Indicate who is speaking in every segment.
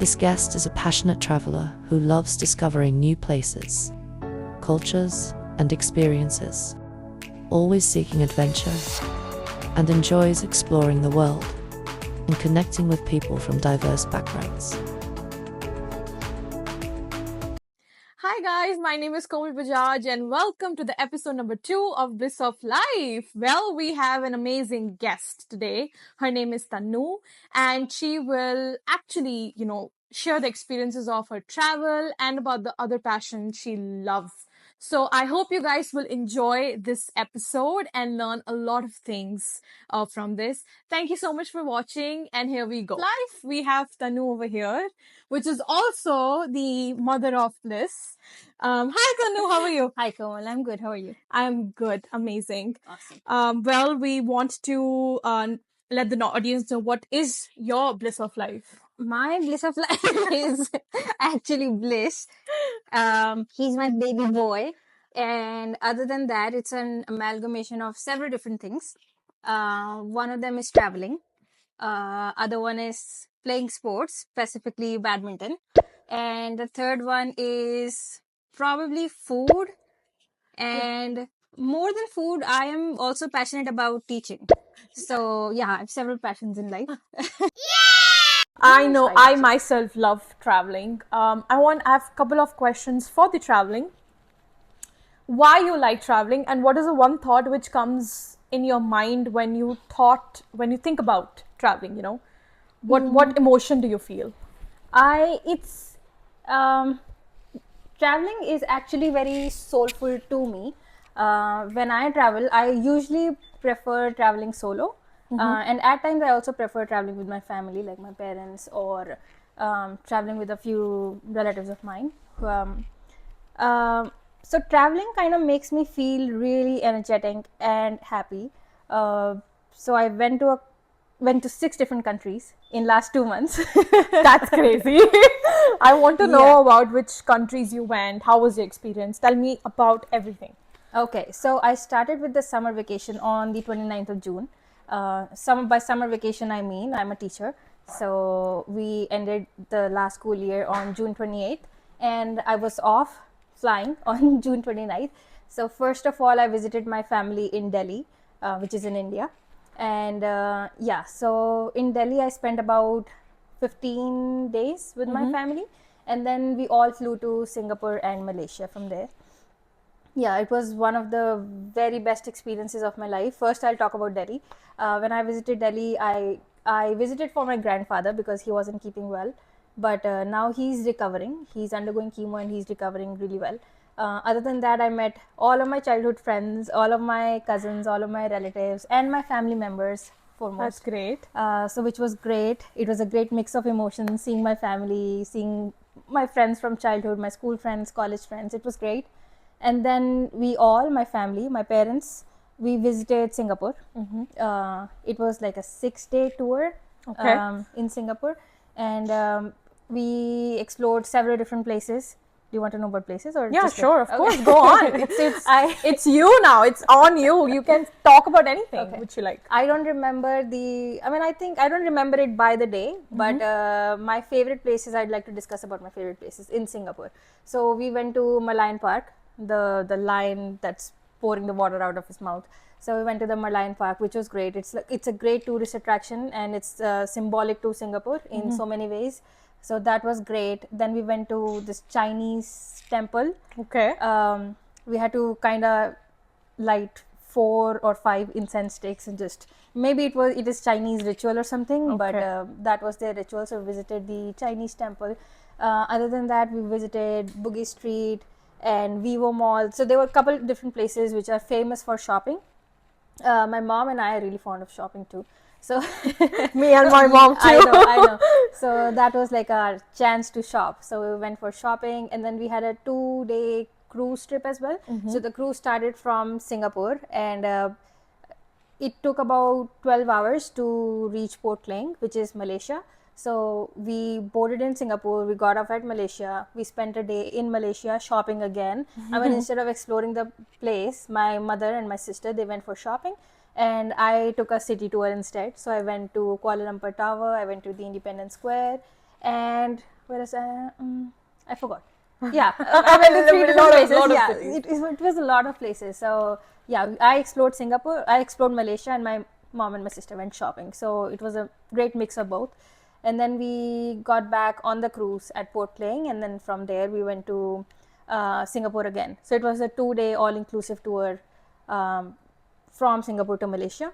Speaker 1: This guest is a passionate traveler who loves discovering new places, cultures, and experiences, always seeking adventure, and enjoys exploring the world and connecting with people from diverse backgrounds.
Speaker 2: Hi guys, my name is Komal Bajaj and welcome to the episode number 2 of Bliss of Life. Well, we have an amazing guest today. Her name is Tanu and she will actually, share the experiences of her travel and about the other passion she loves. So I hope you guys will enjoy this episode and learn a lot of things from this. Thank you so much for watching and here we go. Life, we have Tanu over here, which is also the mother of Bliss. Hi Tanu, how are you?
Speaker 3: Hi Komal, I'm good. How are you?
Speaker 2: I'm good, amazing.
Speaker 3: Awesome.
Speaker 2: Well, we want to let the audience know what is your bliss of life.
Speaker 3: My bliss of life is actually Bliss. He's my baby boy. And other than that, it's an amalgamation of several different things. One of them is traveling. Other one is playing sports, specifically badminton. And the third one is probably food. And more than food, I am also passionate about teaching. So yeah, I have several passions in life.
Speaker 2: I know I myself love traveling. I have a couple of questions for the traveling. Why you like traveling and what is the one thought which comes in your mind when you think about traveling, What emotion do you feel?
Speaker 3: It's traveling is actually very soulful to me. When I travel, I usually prefer traveling solo. And at times I also prefer traveling with my family, like my parents, or traveling with a few relatives of mine. So traveling kind of makes me feel really energetic and happy. So I went to 6 different countries in last 2 months.
Speaker 2: That's crazy. I want to know about which countries you went. How was your experience? Tell me about everything.
Speaker 3: Okay, so I started with the summer vacation on the 29th of June. By summer vacation, I mean I'm a teacher. So we ended the last school year on June 28th and I was off flying on June 29th. So first of all, I visited my family in Delhi, which is in India. And so in Delhi, I spent about 15 days with my family. And then we all flew to Singapore and Malaysia from there. Yeah, it was one of the very best experiences of my life. First, I'll talk about Delhi. When I visited Delhi, I visited for my grandfather because he wasn't keeping well. But now he's recovering. He's undergoing chemo and he's recovering really well. Other than that, I met all of my childhood friends, all of my cousins, all of my relatives, and my family members foremost.
Speaker 2: That's great.
Speaker 3: So which was great. It was a great mix of emotions, seeing my family, seeing my friends from childhood, my school friends, college friends. It was great. And then my family, my parents, we visited Singapore. It was like a 6-day tour in Singapore. And we explored several different places. Do you want to know about places? Or
Speaker 2: yeah,
Speaker 3: just
Speaker 2: sure, of course. Go on. It's you now. It's on you. You can talk about anything which you like.
Speaker 3: I don't remember I don't remember it by the day, but my favorite places, I'd like to discuss about my favorite places in Singapore. So we went to Merlion Park, the lion that's pouring the water out of his mouth. So we went to the Merlion Park, which was great. It's a great tourist attraction and it's symbolic to Singapore in so many ways. So that was great. Then we went to this Chinese temple.
Speaker 2: Okay.
Speaker 3: We had to kind of light 4 or 5 incense sticks and just maybe it is Chinese ritual or something, but that was their ritual. So we visited the Chinese temple. Other than that, we visited Bugis Street and Vivo Mall. So there were a couple of different places which are famous for shopping. My mom and I are really fond of shopping too. So
Speaker 2: me and my mom too.
Speaker 3: I know. So that was like our chance to shop. So we went for shopping and then we had a 2-day cruise trip as well. So the cruise started from Singapore and it took about 12 hours to reach Port Klang, which is Malaysia. So we boarded in Singapore, we got off at Malaysia, we spent a day in Malaysia shopping again. Instead of exploring the place, my mother and my sister, they went for shopping. And I took a city tour instead. So I went to Kuala Lumpur Tower, I went to the Independence Square, and where is I forgot. Yeah, I went to 3 different places. Yeah, it was a lot of places. So yeah, I explored Singapore, I explored Malaysia, and my mom and my sister went shopping. So it was a great mix of both. And then we got back on the cruise at Port Klang, and then from there we went to Singapore again. So it was a 2-day all-inclusive tour from Singapore to Malaysia,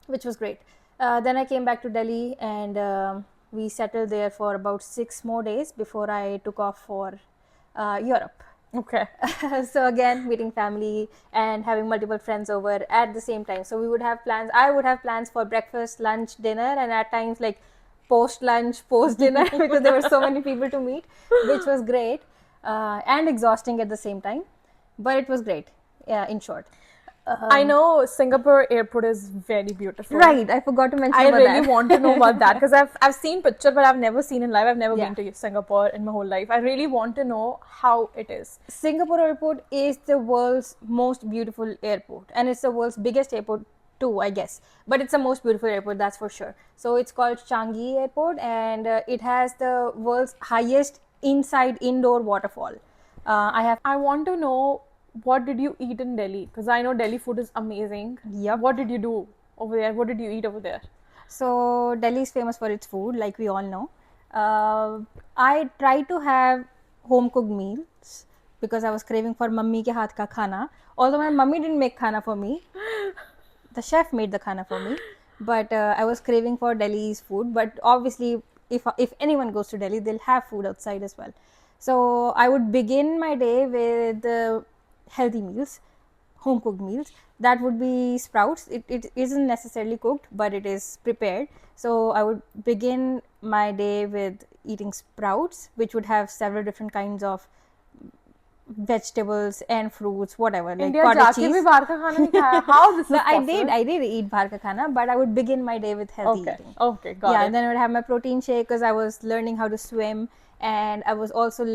Speaker 3: which was great. Then I came back to Delhi, and we settled there for about 6 more days before I took off for Europe.
Speaker 2: Okay.
Speaker 3: So again, meeting family and having multiple friends over at the same time. So we would have plans. I would have plans for breakfast, lunch, dinner, and at times like post lunch, post dinner, because there were so many people to meet, which was great and exhausting at the same time. But it was great. In short.
Speaker 2: I know Singapore airport is very beautiful.
Speaker 3: Right, I forgot to mention
Speaker 2: I
Speaker 3: about
Speaker 2: really
Speaker 3: that.
Speaker 2: want to know about that because I've seen picture, but I've never seen in live. I've never
Speaker 3: Yeah.
Speaker 2: been to Singapore in my whole life. I really want to know how it is.
Speaker 3: Singapore airport is the world's most beautiful airport, and it's the world's biggest airport too, I guess. But it's the most beautiful airport, that's for sure. So it's called Changi Airport, and it has the world's highest indoor waterfall.
Speaker 2: I want to know, what did you eat in Delhi? Because I know Delhi food is amazing.
Speaker 3: Yep.
Speaker 2: What did you do over there? What did you eat over there?
Speaker 3: So Delhi is famous for its food, like we all know. I tried to have home cooked meals because I was craving for mummy ke haath ka khana. Although my mummy didn't make khana for me, the chef made the khana for me. But I was craving for Delhi's food. But obviously, if anyone goes to Delhi, they'll have food outside as well. So I would begin my day with healthy meals, home cooked meals. That would be sprouts. It isn't necessarily cooked, but it is prepared. So I would begin my day with eating sprouts, which would have several different kinds of vegetables and fruits, whatever, like
Speaker 2: India
Speaker 3: cottage
Speaker 2: jaake
Speaker 3: cheese.
Speaker 2: bhi bahar ka khana nahi khaya. How this is
Speaker 3: No,
Speaker 2: possible?
Speaker 3: I did eat bahar ka khana, but I would begin my day with healthy
Speaker 2: Okay.
Speaker 3: eating.
Speaker 2: Okay, got
Speaker 3: Yeah,
Speaker 2: it.
Speaker 3: and then I would have my protein shake because I was learning how to swim, and I was also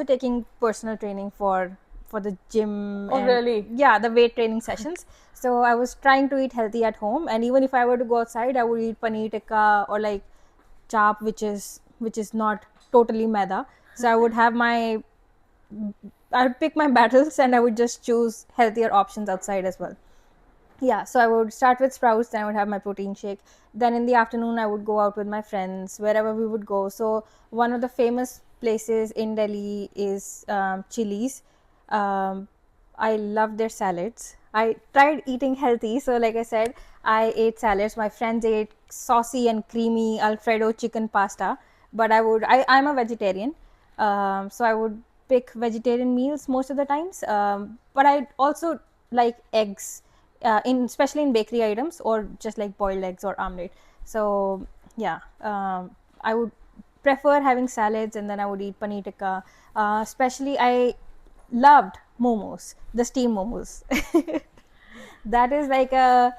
Speaker 3: taking personal training for the gym.
Speaker 2: Oh,
Speaker 3: and,
Speaker 2: really?
Speaker 3: Yeah, the weight training sessions. So I was trying to eat healthy at home, and even if I were to go outside, I would eat paneer tikka or like chap, which is not totally maida. So I would pick my battles, and I would just choose healthier options outside as well. Yeah, so I would start with sprouts, then I would have my protein shake. Then in the afternoon, I would go out with my friends wherever we would go. So one of the famous places in Delhi is Chili's. I love their salads. I tried eating healthy, so like I said, I ate salads. My friends ate saucy and creamy Alfredo chicken pasta, but I'm a vegetarian, so I would pick vegetarian meals most of the times. But I also like eggs, especially in bakery items, or just like boiled eggs or omelette. So yeah, I would prefer having salads, and then I would eat paneer tikka. Especially, I loved momos, the steam momos. That is like a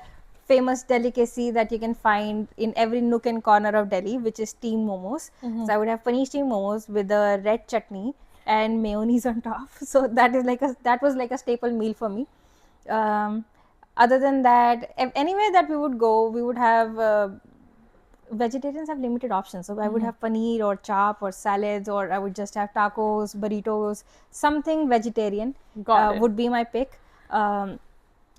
Speaker 3: famous delicacy that you can find in every nook and corner of Delhi, which is steam momos. So I would have paneer steam momos with a red chutney and mayonnaise on top. So that was like a staple meal for me. Other than that, anywhere that we would go, we would have vegetarians have limited options. So I would have paneer or chop or salads, or I would just have tacos, burritos, something vegetarian
Speaker 2: Got it.
Speaker 3: would be my pick.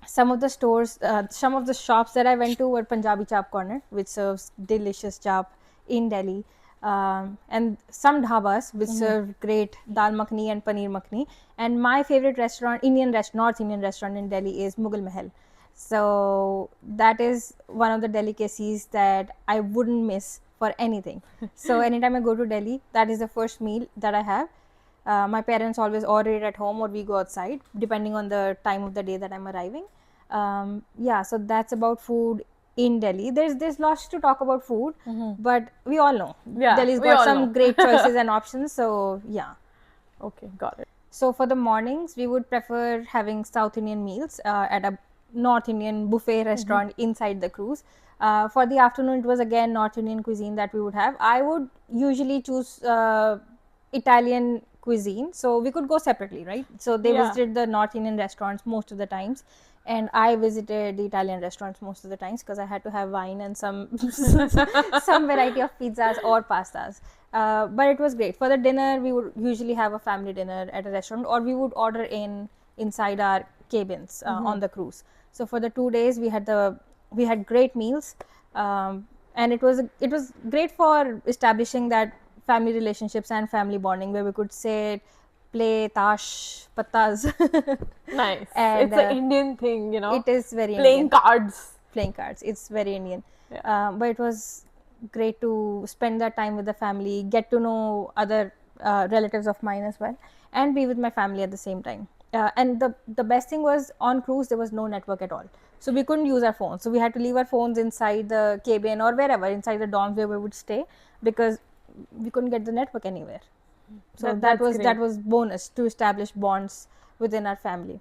Speaker 3: Some of the shops that I went to were Punjabi Chap Corner, which serves delicious chap in Delhi. And some dhabas which serve great dal makhni and paneer makhni. And my favorite restaurant, North Indian restaurant in Delhi is Mughal Mahal. So that is one of the delicacies that I wouldn't miss for anything. So anytime I go to Delhi, that is the first meal that I have. My parents always order it at home, or we go outside depending on the time of the day that I'm arriving. Yeah, so that's about food in Delhi. There's lots to talk about food, but we all know Delhi's got some great choices and options. So yeah.
Speaker 2: Okay, got it.
Speaker 3: So for the mornings, we would prefer having South Indian meals at a North Indian buffet restaurant inside the cruise. For the afternoon, it was again North Indian cuisine that we would have. I would usually choose Italian cuisine, so we could go separately, right? So they visited the North Indian restaurants most of the times, and I visited the Italian restaurants most of the times because I had to have wine and some some variety of pizzas or pastas. But it was great. For the dinner, we would usually have a family dinner at a restaurant, or we would order inside our cabins on the cruise. So for the 2 days, we had great meals, and it was great for establishing that family relationships and family bonding, where we could sit, play tash, pattas.
Speaker 2: Nice.
Speaker 3: And,
Speaker 2: It's an Indian thing,
Speaker 3: it is very
Speaker 2: playing
Speaker 3: Indian.
Speaker 2: cards.
Speaker 3: Playing cards. It's very Indian.
Speaker 2: Yeah.
Speaker 3: But it was great to spend that time with the family, get to know other relatives of mine as well, and be with my family at the same time. And the best thing was, on cruise there was no network at all, so we couldn't use our phones. So we had to leave our phones inside the cabin or wherever, inside the dorms where we would stay, because we couldn't get the network anywhere. So that was bonus to establish bonds within our family.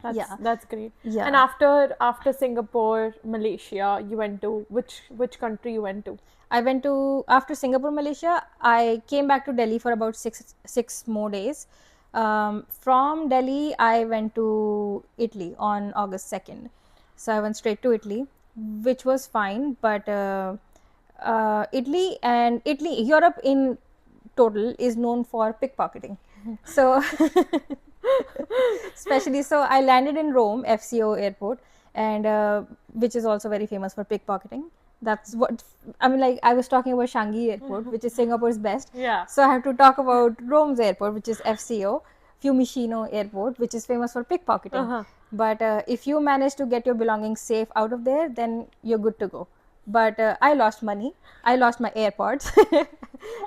Speaker 2: That's great.
Speaker 3: Yeah.
Speaker 2: And after Singapore, Malaysia, you went to which country you went to?
Speaker 3: I went to, after Singapore, Malaysia, I came back to Delhi for about six more days. From Delhi, I went to Italy on August 2nd. So I went straight to Italy, which was fine. But Europe in total is known for pickpocketing. So especially, so I landed in Rome, FCO airport, and which is also very famous for pickpocketing. That's what I mean. Like, I was talking about Changi Airport, which is Singapore's best.
Speaker 2: Yeah.
Speaker 3: So I have to talk about Rome's airport, which is FCO, Fiumicino Airport, which is famous for pickpocketing. But if you manage to get your belongings safe out of there, then you're good to go. But I lost money. I lost my AirPods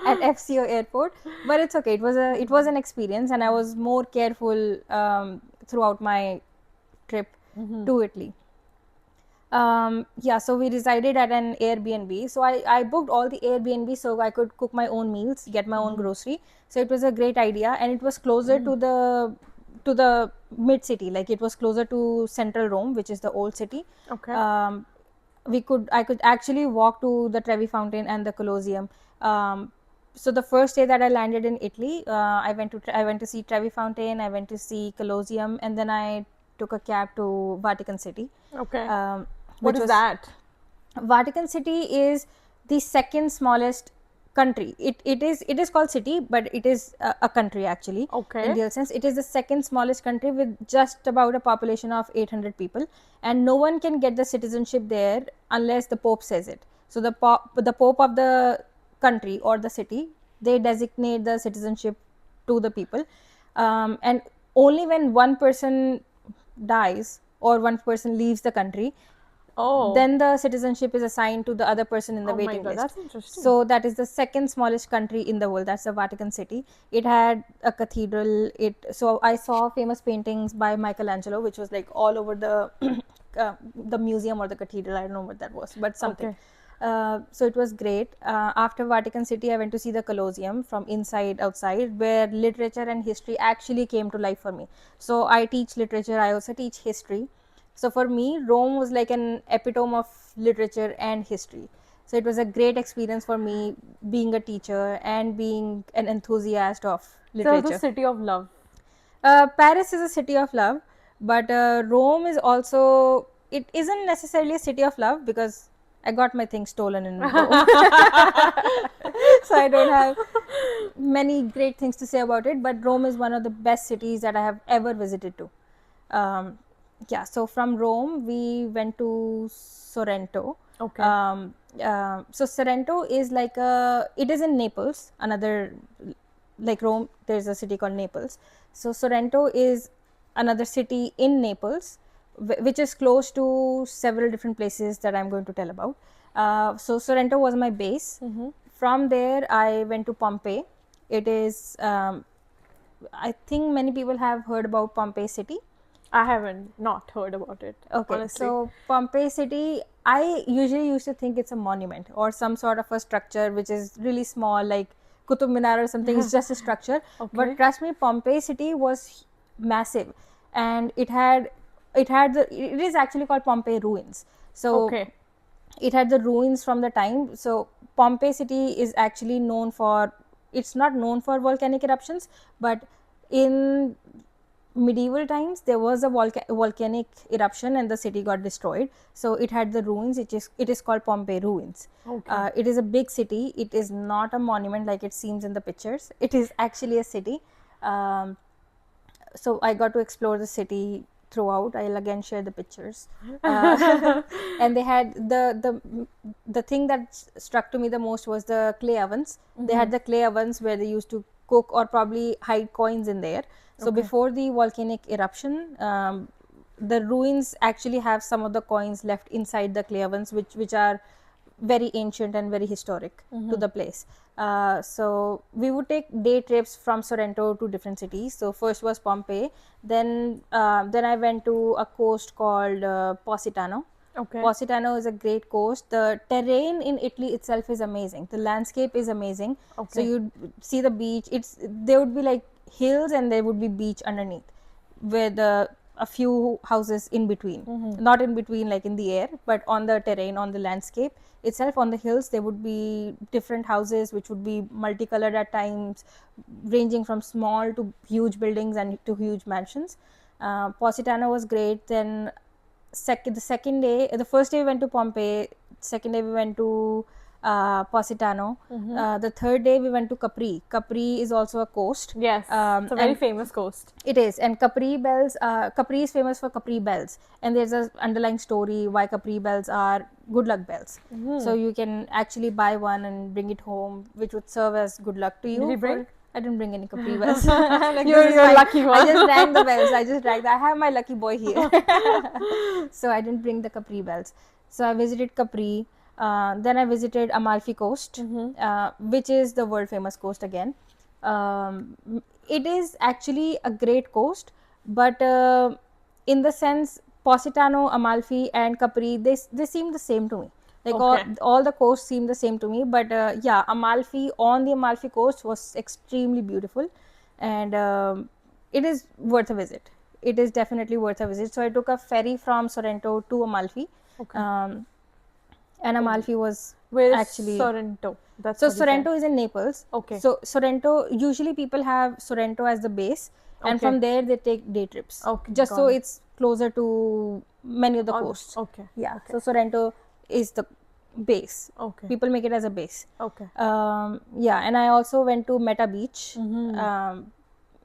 Speaker 3: at FCO airport, but it's okay. It was an experience, and I was more careful throughout my trip to Italy. So we resided at an Airbnb. So I booked all the Airbnb so I could cook my own meals, get my own grocery. So it was a great idea, and it was closer to the mid city. Like, it was closer to central Rome, which is the old city.
Speaker 2: Okay.
Speaker 3: I could actually walk to the Trevi Fountain and the Colosseum. So the first day that I landed in Italy, I went to see Trevi Fountain, I went to see Colosseum, and then I took a cab to Vatican City.
Speaker 2: Okay.
Speaker 3: What
Speaker 2: is that?
Speaker 3: Vatican City is the second smallest country. It is called city, but it is a country actually.
Speaker 2: Okay.
Speaker 3: In real sense, it is the second smallest country with just about a population of 800 people, and no one can get the citizenship there unless the Pope says it. So the Pope of the country or the city, they designate the citizenship to the people, and only when one person dies or one person leaves the country, then the citizenship is assigned to the other person in the waiting list.
Speaker 2: That's interesting.
Speaker 3: So that is the second smallest country in the world. That's the Vatican City. It had a cathedral. So I saw famous paintings by Michelangelo, which was like all over the museum or the cathedral. I don't know what that was, but something.
Speaker 2: Okay.
Speaker 3: So it was great. After Vatican City, I went to see the Colosseum from inside outside, where literature and history actually came to life for me. So I teach literature, I also teach history. So for me, Rome was like an epitome of literature and history. So it was a great experience for me, being a teacher and being an enthusiast of literature.
Speaker 2: So the city of love.
Speaker 3: Paris is a city of love, but Rome is also, it isn't necessarily a city of love, because I got my things stolen in Rome. So I don't have many great things to say about it, but Rome is one of the best cities that I have ever visited to. So from Rome, we went to Sorrento.
Speaker 2: Okay.
Speaker 3: So Sorrento is like it is in Naples, another, like Rome, there's a city called Naples. So Sorrento is another city in Naples, which is close to several different places that I'm going to tell about. So Sorrento was my base. From there, I went to Pompeii. It is, I think many people have heard about Pompeii city.
Speaker 2: I haven't not heard about it.
Speaker 3: Okay,
Speaker 2: honestly.
Speaker 3: So Pompeii city, I usually used to think it's a monument or some sort of a structure which is really small, like Qutub Minar or something. It's just a structure. But trust me, Pompeii city was massive, and it is actually called Pompeii ruins. So it had the ruins from the time. So Pompeii city is actually known for, it's not known for volcanic eruptions, but in medieval times there was a volcanic eruption and the city got destroyed, so it had the ruins. It is called Pompeii ruins.
Speaker 2: Okay.
Speaker 3: It is a big city. It is not a monument like it seems in the pictures. It is actually a city. So I got to explore the city throughout. I'll again share the pictures. And they had the thing that struck to me the most was the clay ovens. They had the clay ovens where they used to cook or probably hide coins in there. So before the volcanic eruption, the ruins actually have some of the coins left inside the clay ovens, which are very ancient and very historic to the place. So we would take day trips from Sorrento to different cities. So first was Pompeii, then I went to a coast called Positano.
Speaker 2: Okay.
Speaker 3: Positano is a great coast. The terrain in Italy itself is amazing. The landscape is amazing.
Speaker 2: Okay.
Speaker 3: So you'd see the beach. There would be like hills and there would be beach underneath, with a few houses in between. Not in between like in the air, but on the terrain, on the landscape itself, on the hills there would be different houses which would be multicolored at times, ranging from small to huge buildings and to huge mansions. Positano was great. Then the first day we went to Pompeii, second day we went to Positano. The third day we went to Capri. Capri is also a coast.
Speaker 2: Yes, it's a very famous coast.
Speaker 3: It is, and Capri is famous for Capri bells, and there's an underlying story why Capri bells are good luck bells. So you can actually buy one and bring it home, which would serve as good luck to you.
Speaker 2: Did you bring?
Speaker 3: I didn't bring any Capri bells.
Speaker 2: Like, you're lucky one.
Speaker 3: I just rang the bells. I have my lucky boy here. So I didn't bring the Capri bells. So I visited Capri. Then I visited Amalfi Coast, which is the world famous coast again. It is actually a great coast, but in the sense, Positano, Amalfi and Capri, they seem the same to me. Like all the coasts seem the same to me, but yeah, Amalfi, on the Amalfi coast was extremely beautiful, and it is worth a visit. It is definitely worth a visit. So I took a ferry from Sorrento to Amalfi. And Amalfi was
Speaker 2: Where is
Speaker 3: actually
Speaker 2: Sorrento? That's
Speaker 3: so
Speaker 2: what you
Speaker 3: Sorrento
Speaker 2: said.
Speaker 3: is in Naples.
Speaker 2: Okay.
Speaker 3: So Sorrento, usually people have Sorrento as the base, and from there they take day trips.
Speaker 2: Okay,
Speaker 3: Just
Speaker 2: got
Speaker 3: so
Speaker 2: it.
Speaker 3: it's closer to many of the coasts.
Speaker 2: Okay.
Speaker 3: Yeah. So Sorrento is the base.
Speaker 2: Okay.
Speaker 3: People make it as a base.
Speaker 2: Okay.
Speaker 3: Yeah, and I also went to Meta Beach.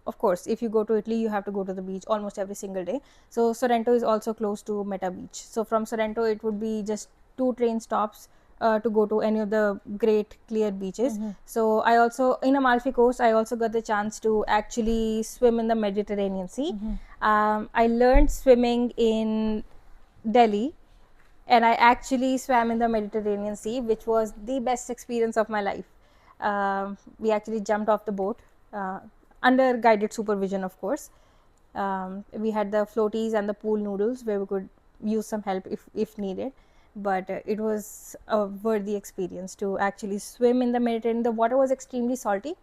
Speaker 3: Of course, if you go to Italy, you have to go to the beach almost every single day. So Sorrento is also close to Meta Beach. So from Sorrento, it would be just 2 train stops to go to any of the great clear beaches. So I also, in Amalfi Coast, I also got the chance to actually swim in the Mediterranean Sea. I learned swimming in Delhi, and I actually swam in the Mediterranean Sea, which was the best experience of my life. We actually jumped off the boat under guided supervision, of course. We had the floaties and the pool noodles where we could use some help if needed. But it was a worthy experience to actually swim in the Mediterranean. The water was extremely salty,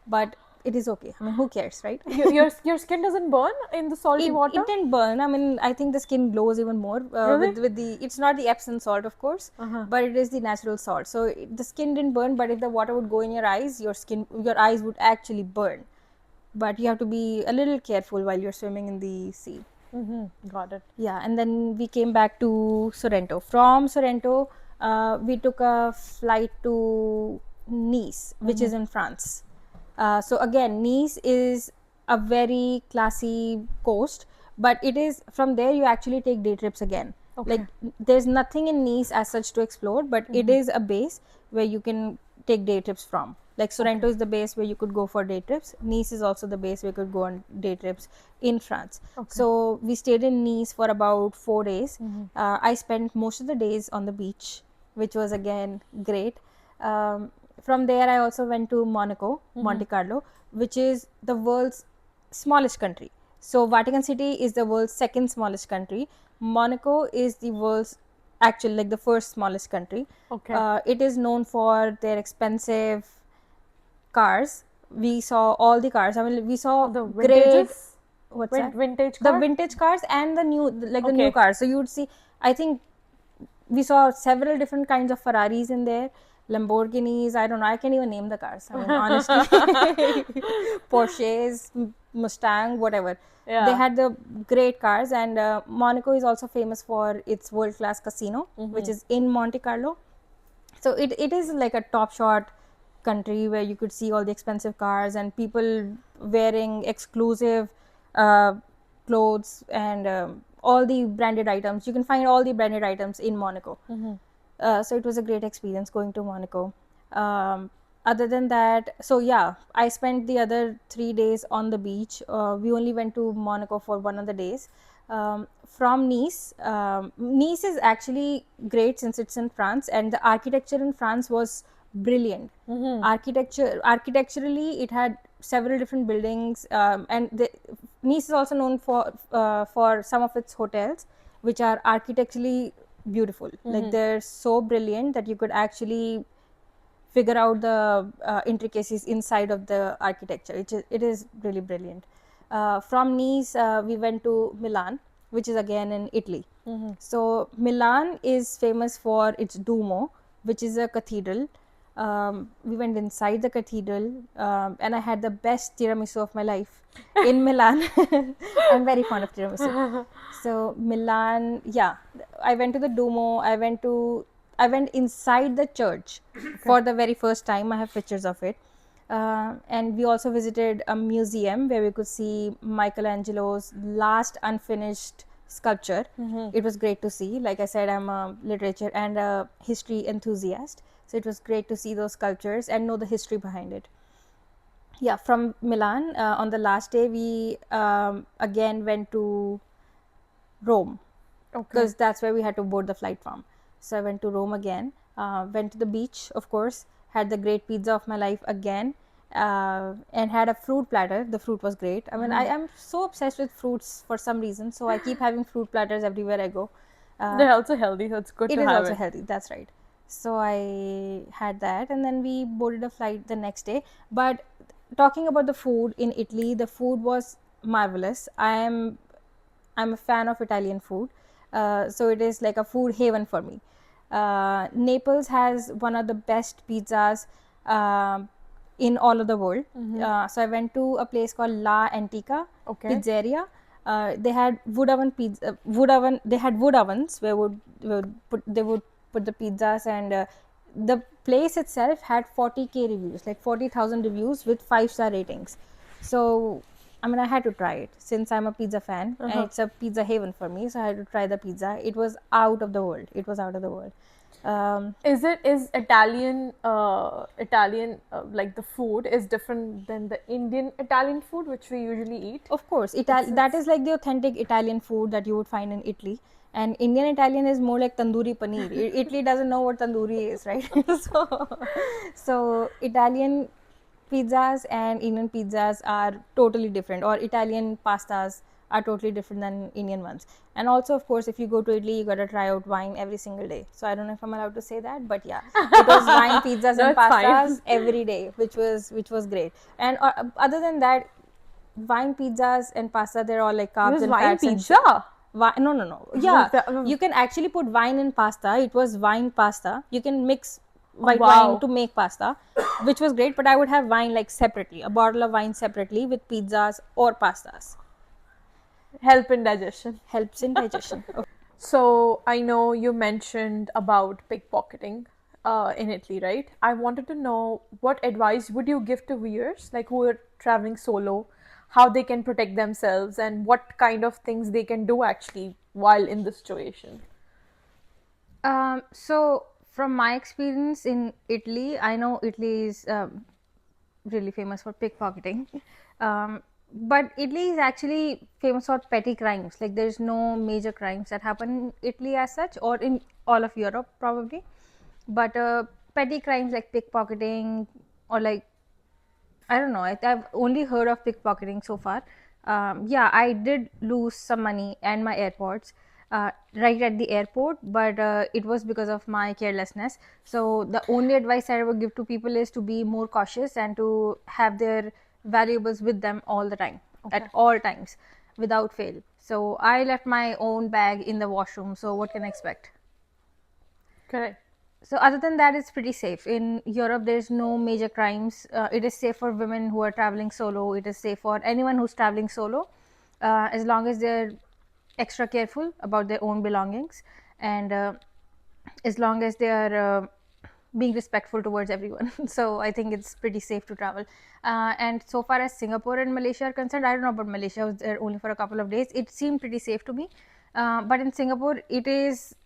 Speaker 3: but it is okay. I mean, who cares, right?
Speaker 2: Your skin doesn't burn in the salty water?
Speaker 3: It didn't burn. I mean, I think the skin glows even more
Speaker 2: Really?
Speaker 3: with the. It's not the Epsom salt, of course, but it is the natural salt. So the skin didn't burn, but if the water would go in your eyes, your eyes would actually burn. But you have to be a little careful while you're swimming in the sea.
Speaker 2: Got it.
Speaker 3: Yeah, and then we came back to Sorrento. From Sorrento, we took a flight to Nice, which is in France. So again, Nice is a very classy coast, but it is from there you actually take day trips again. Like there's nothing in Nice as such to explore, but it is a base where you can take day trips from. Like Sorrento is the base where you could go for day trips. Nice is also the base where you could go on day trips in France. So we stayed in Nice for about 4 days. I spent most of the days on the beach, which was again great. From there, I also went to Monaco, Monte Carlo, which is the world's smallest country. So Vatican City is the world's second smallest country. Monaco is the world's actually like the first smallest country. It is known for their expensive cars. We saw all the cars. I mean, we saw
Speaker 2: The
Speaker 3: great.
Speaker 2: vintages?
Speaker 3: What's that?
Speaker 2: Vintage
Speaker 3: The
Speaker 2: car?
Speaker 3: vintage cars and the new, like the new cars. So you would see. I think we saw several different kinds of Ferraris in there. Lamborghinis, I don't know, I can't even name the cars. I mean, honestly, Porsches, Mustang, whatever.
Speaker 2: Yeah.
Speaker 3: They had the great cars, and Monaco is also famous for its world-class casino, which is in Monte Carlo. So it is like a top shot country where you could see all the expensive cars and people wearing exclusive uh, clothes and all the branded items. You can find all the branded items in Monaco. So it was a great experience going to Monaco. Other than that, so yeah, I spent the other 3 days on the beach. We only went to Monaco for one of the days. From Nice, Nice is actually great since it's in France, and the architecture in France was brilliant. Architecturally, it had several different buildings, and Nice is also known for some of its hotels, which are architecturally beautiful. Like they're so brilliant that you could actually figure out the intricacies inside of the architecture. It is really brilliant. From Nice, we went to Milan, which is again in Italy. So Milan is famous for its Duomo, which is a cathedral. We went inside the cathedral, and I had the best tiramisu of my life in Milan. I'm very fond of tiramisu. So Milan, yeah, I went to the Duomo. I went inside the church for the very first time. I have pictures of it. And we also visited a museum where we could see Michelangelo's last unfinished sculpture. It was great to see. Like I said, I'm a literature and a history enthusiast, so it was great to see those sculptures and know the history behind it. Yeah, from Milan, on the last day, we again went to Rome, because that's where we had to board the flight from. So I went to Rome again, went to the beach, of course, had the great pizza of my life again, and had a fruit platter. The fruit was great. I mean, I am so obsessed with fruits for some reason, so I keep having fruit platters everywhere I go.
Speaker 2: They're also healthy, so it's good
Speaker 3: It
Speaker 2: to
Speaker 3: is
Speaker 2: have
Speaker 3: also
Speaker 2: it.
Speaker 3: healthy, that's right. So I had that, and then we boarded a flight the next day. But talking about the food in Italy, the food was marvelous. I'm a fan of Italian food, so it is like a food haven for me. Naples has one of the best pizzas in all of the world. So I went to a place called La Antica Pizzeria. They had wood oven pizza, They had wood ovens where they would put the pizzas, and the place itself had 40K reviews, like 40,000 reviews with 5-star ratings. So I mean, I had to try it since I'm a pizza fan, and it's a pizza haven for me. So I had to try the pizza. It was out of the world. It was out of the world.
Speaker 2: Is Italian like the food is different than the Indian Italian food which we usually eat?
Speaker 3: Of course, that is like the authentic Italian food that you would find in Italy. And Indian Italian is more like tandoori paneer. Italy doesn't know what tandoori is, right? so Italian pizzas and Indian pizzas are totally different, or Italian pastas are totally different than Indian ones. And also, of course, if you go to Italy, you gotta try out wine every single day. So I don't know if I'm allowed to say that, but yeah, it was wine, pizzas,
Speaker 2: No,
Speaker 3: and
Speaker 2: it's fine.
Speaker 3: pastas every day, which was great. And other than that, wine, pizzas, and pasta, they're all like carbs
Speaker 2: It was
Speaker 3: and
Speaker 2: wine
Speaker 3: fats and
Speaker 2: pizza.
Speaker 3: no. Yeah, you can actually put wine in pasta. It was wine pasta. You can mix white
Speaker 2: wow.
Speaker 3: wine to make pasta, which was great. But I would have wine like separately, a bottle of wine separately with pizzas or pastas.
Speaker 2: Help in digestion.
Speaker 3: Helps in digestion. Okay.
Speaker 2: So I know you mentioned about pickpocketing in Italy, right? I wanted to know what advice would you give to viewers, like who are traveling solo, how they can protect themselves, and what kind of things they can do actually while in this situation.
Speaker 3: So from my experience in Italy, I know Italy is really famous for pickpocketing. But Italy is actually famous for petty crimes. Like there's no major crimes that happen in Italy as such, or in all of Europe probably. But petty crimes like pickpocketing, or like, I don't know, I've only heard of pickpocketing so far. Yeah, I did lose some money and my AirPods right at the airport, but it was because of my carelessness. So the only advice I would give to people is to be more cautious and to have their valuables with them all the time, at all times, without fail. So I left my own bag in the washroom. So what can I expect?
Speaker 2: Correct.
Speaker 3: So other than that, it's pretty safe. In Europe, there's no major crimes. It is safe for women who are traveling solo. It is safe for anyone who's traveling solo, as long as they're extra careful about their own belongings, and as long as they are being respectful towards everyone. So I think it's pretty safe to travel. And so far as Singapore and Malaysia are concerned, I don't know about Malaysia. I was there only for a couple of days. It seemed pretty safe to me. But in Singapore, it is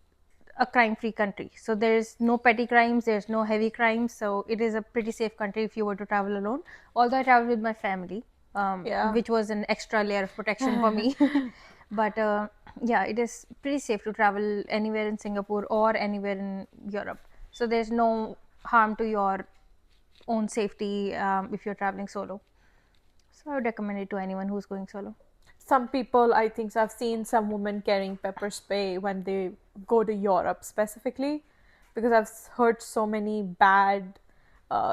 Speaker 3: a crime free country, so there's no petty crimes, there's no heavy crimes, so it is a pretty safe country if you were to travel alone. Although I traveled with my family,
Speaker 2: Yeah.
Speaker 3: which was an extra layer of protection for me. But yeah, it is pretty safe to travel anywhere in Singapore or anywhere in Europe, so there's no harm to your own safety if you're traveling solo. So I would recommend it to anyone who's going solo.
Speaker 2: Some people, I think, I've seen some women carrying pepper spray when they go to Europe specifically, because I've heard so many bad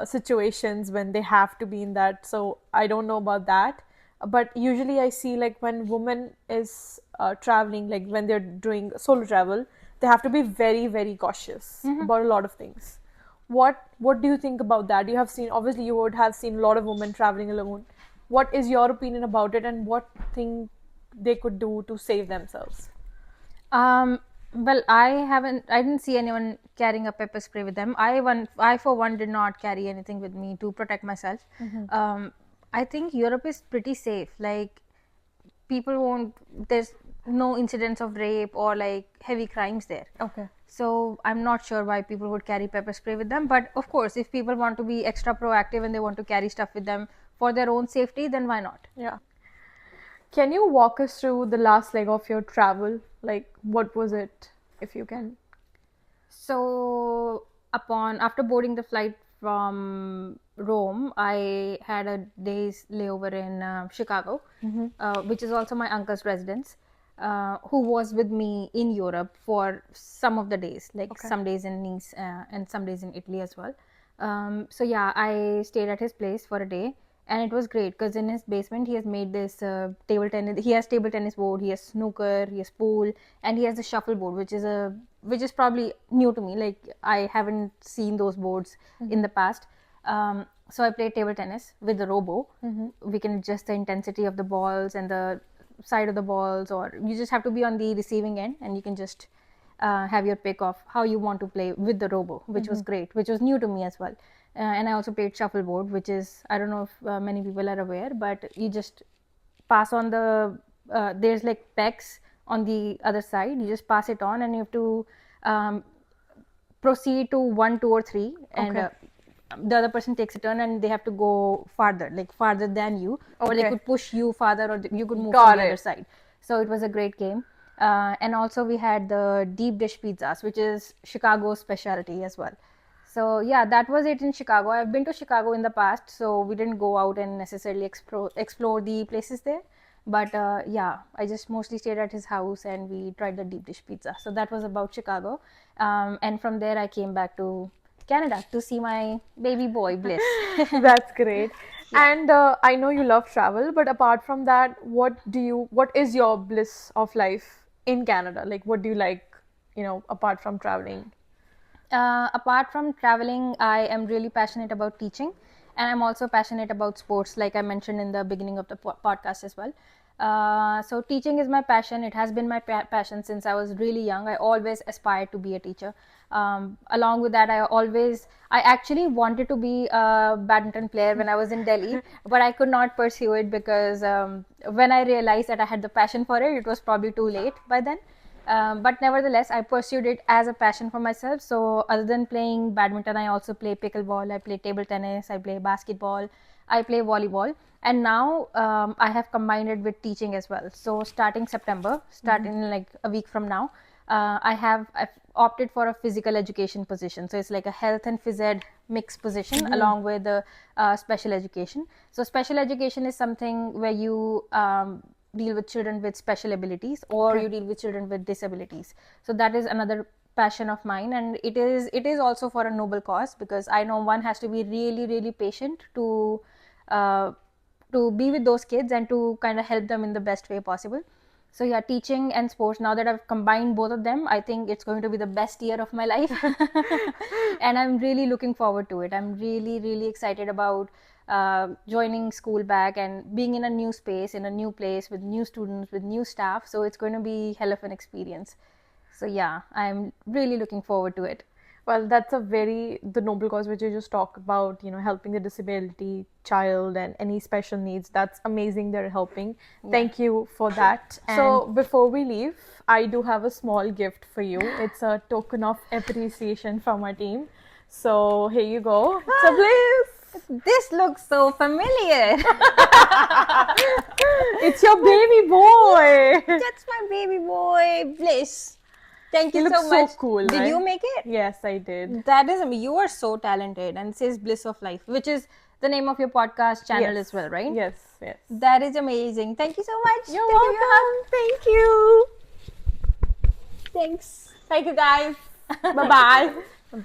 Speaker 2: situations when they have to be in that. So I don't know about that. But usually I see, like, when woman is traveling, like when they're doing solo travel, they have to be very, very cautious about a lot of things. What do you think about that? You have seen, obviously you would have seen a lot of women traveling alone. What is your opinion about it, and what thing they could do to save themselves?
Speaker 3: Well, I didn't see anyone carrying a pepper spray with them. I for one did not carry anything with me to protect myself. I think Europe is pretty safe. Like, people won't, there's no incidents of rape or like heavy crimes there.
Speaker 2: Okay.
Speaker 3: So I'm not sure why people would carry pepper spray with them. But of course, if people want to be extra proactive and they want to carry stuff with them for their own safety, then why not?
Speaker 2: Yeah. Can you walk us through the last leg of your travel? Like, what was it, if you can?
Speaker 3: So after boarding the flight from Rome, I had a day's layover in Chicago, which is also my uncle's residence, who was with me in Europe for some of the days, like some days in Nice and some days in Italy as well. So yeah, I stayed at his place for a day, and it was great because in his basement he has made this table tennis. He has table tennis board, he has snooker, he has pool, and he has the shuffleboard, which is probably new to me. Like, I haven't seen those boards in the past. So I played table tennis with the robo. We can adjust the intensity of the balls and the side of the balls, or you just have to be on the receiving end, and you can just have your pick of how you want to play with the robo, which was great, which was new to me as well. And I also played shuffleboard, which is, I don't know if many people are aware, but you just pass on there's like pegs on the other side. You just pass it on, and you have to proceed to 1, 2, or 3, and the other person takes a turn, and they have to go farther than you, or they could push you farther, or you could move to the other side. So it was a great game. And also we had the deep dish pizzas, which is Chicago's specialty as well. So yeah, that was it in Chicago. I've been to Chicago in the past, so we didn't go out and necessarily explore the places there. But yeah, I just mostly stayed at his house, and we tried the deep dish pizza. So that was about Chicago. And from there I came back to Canada to see my baby boy, Bliss.
Speaker 2: That's great. And I know you love travel, but apart from that, what is your bliss of life in Canada? Like, what do you like, apart from traveling?
Speaker 3: Apart from traveling, I am really passionate about teaching, and I'm also passionate about sports, like I mentioned in the beginning of the podcast as well. So teaching is my passion. It has been my passion since I was really young. I always aspired to be a teacher. Along with that, I actually wanted to be a badminton player when I was in Delhi, but I could not pursue it because when I realized that I had the passion for it, it was probably too late by then. But nevertheless, I pursued it as a passion for myself. So other than playing badminton, I also play pickleball, I play table tennis, I play basketball, I play volleyball. And now I have combined it with teaching as well. So starting like a week from now, I've opted for a physical education position. So it's like a health and phys ed mixed position along with special education. So special education is something where you deal with children with special abilities, or you deal with children with disabilities. So that is another passion of mine, and it is also for a noble cause, because I know one has to be really, really patient to be with those kids and to kind of help them in the best way possible. So yeah, teaching and sports, now that I've combined both of them, I think it's going to be the best year of my life. And I'm really looking forward to it. I'm really, really excited about joining school back and being in a new space, in a new place with new students, with new staff. So it's going to be hell of an experience. So yeah, I'm really looking forward to it.
Speaker 2: Well, that's the noble cause which you just talk about, helping the disability child and any special needs. That's amazing they're helping. Thank you for that. So before we leave, I do have a small gift for you. It's a token of appreciation from our team. So here you go. It's a bliss.
Speaker 3: This looks so familiar.
Speaker 2: It's your baby boy.
Speaker 3: That's my baby boy, Bliss. Thank you
Speaker 2: He looks
Speaker 3: so much.
Speaker 2: so cool,
Speaker 3: Did
Speaker 2: right?
Speaker 3: you make it?
Speaker 2: Yes, I did.
Speaker 3: That is, you are so talented. And it says Bliss of Life, which is the name of your podcast channel as well, right?
Speaker 2: Yes.
Speaker 3: That is amazing. Thank you so much.
Speaker 2: You're
Speaker 3: Can I give you a hug?
Speaker 2: welcome. Thank you.
Speaker 3: Thanks.
Speaker 2: Thank you, guys. Bye-bye.
Speaker 3: Bye.